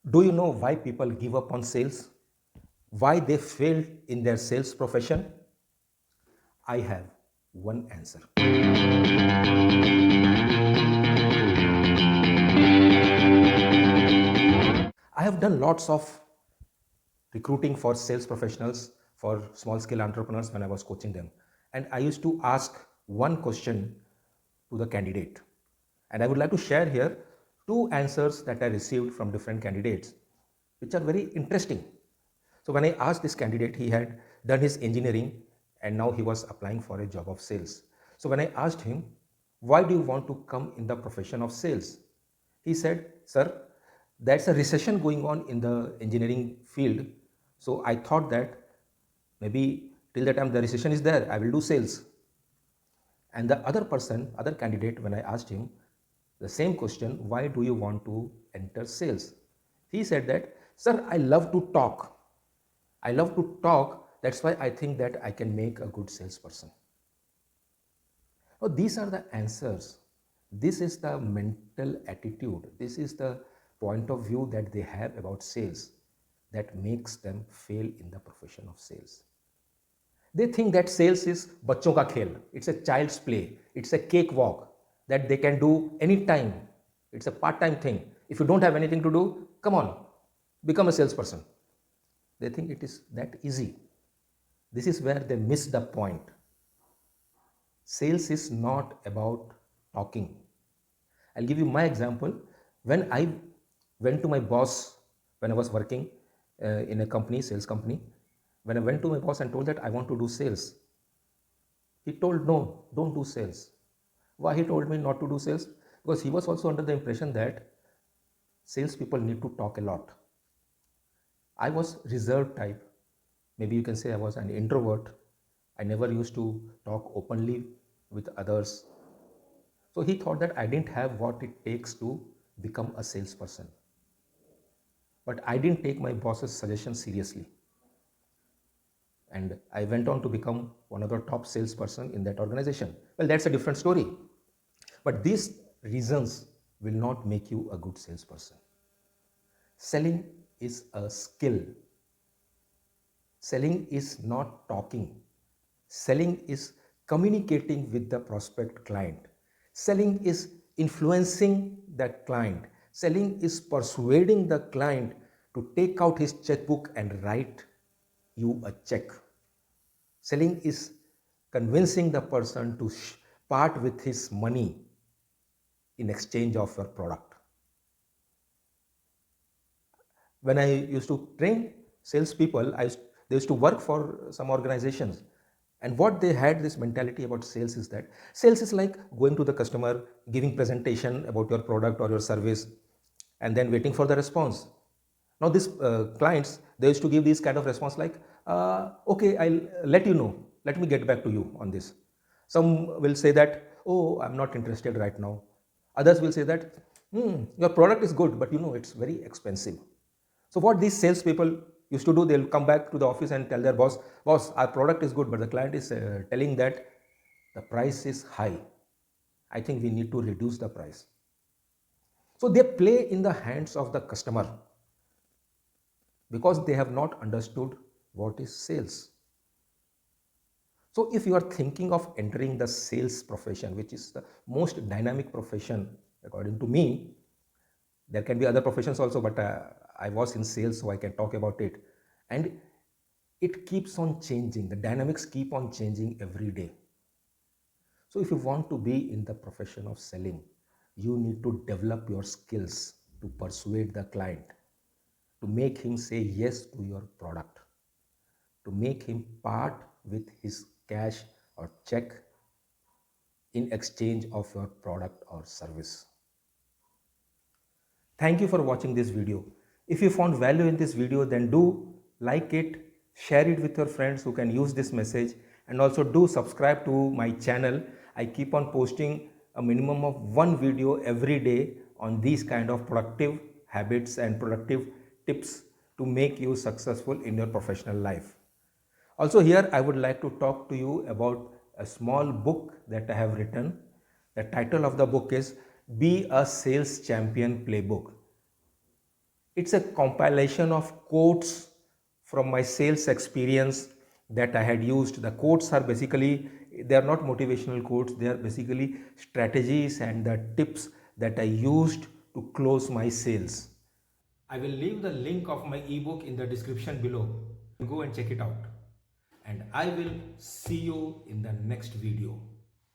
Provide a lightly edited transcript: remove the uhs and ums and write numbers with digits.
Do you know why people give up on sales? Why they failed in their sales profession? I have one answer. I have done lots of recruiting for sales professionals, for small scale entrepreneurs when I was coaching them. And I used to ask one question to the candidate. And I would like to share here two answers that I received from different candidates, which are very interesting. So when I asked this candidate, he had done his engineering and now he was applying for a job of sales. So when I asked him, why do you want to come in the profession of sales? He said, sir, that's a recession going on in the engineering field. So I thought that maybe till the time the recession is there, I will do sales. And the other person, other candidate, when I asked him the same question, why do you want to enter sales? He said that, sir, I love to talk. I love to talk. That's why I think that I can make a good salesperson. Oh, these are the answers. This is the mental attitude. This is the point of view that they have about sales that makes them fail in the profession of sales. They think that sales is bachon ka khel. It's a child's play. It's a cakewalk that they can do anytime. It's a part-time thing. If you don't have anything to do, come on, become a salesperson. They think it is that easy. This is where they miss the point. Sales is not about talking. I'll give you my example. When I went to my boss, when I was working in a company, sales company, when I went to my boss and told that I want to do sales, he told, no, don't do sales. Why he told me not to do sales? Because he was also under the impression that salespeople need to talk a lot. I was reserved type. Maybe you can say I was an introvert. I never used to talk openly with others. So he thought that I didn't have what it takes to become a salesperson. But I didn't take my boss's suggestion seriously. And I went on to become one of the top salesperson in that organization. Well, that's a different story. But these reasons will not make you a good salesperson. Selling is a skill. Selling is not talking. Selling is communicating with the prospect client. Selling is influencing that client. Selling is persuading the client to take out his checkbook and write you a check. Selling is convincing the person to part with his money in exchange of your product. When I used to train salespeople, they used to work for some organizations. And what they had this mentality about sales is that sales is like going to the customer, giving presentation about your product or your service, and then waiting for the response. Now, these clients, they used to give these kind of response like, okay, I'll let you know. Let me get back to you on this. Some will say that, oh, I'm not interested right now. Others will say that, your product is good, but it's very expensive. So what these salespeople used to do, they'll come back to the office and tell their boss, boss, our product is good, but the client is telling that the price is high. I think we need to reduce the price. So they play in the hands of the customer because they have not understood what is sales. So if you are thinking of entering the sales profession, which is the most dynamic profession, according to me, there can be other professions also, but I was in sales, so I can talk about it. And it keeps on changing. The dynamics keep on changing every day. So if you want to be in the profession of selling, you need to develop your skills to persuade the client, to make him say yes to your product, to make him part with his cash or check in exchange of your product or service. Thank you for watching this video. If you found value in this video, then do like it, share it with your friends who can use this message, and also do subscribe to my channel. I keep on posting a minimum of one video every day on these kind of productive habits and productive tips to make you successful in your professional life. Also here I would like to talk to you about a small book that I have written. The title of the book is Be a Sales Champion Playbook. It's a compilation of quotes from my sales experience that I had used. The quotes are basically, they are not motivational quotes, they are basically strategies and the tips that I used to close my sales. I will leave the link of my ebook in the description below. Go and check it out. And I will see you in the next video.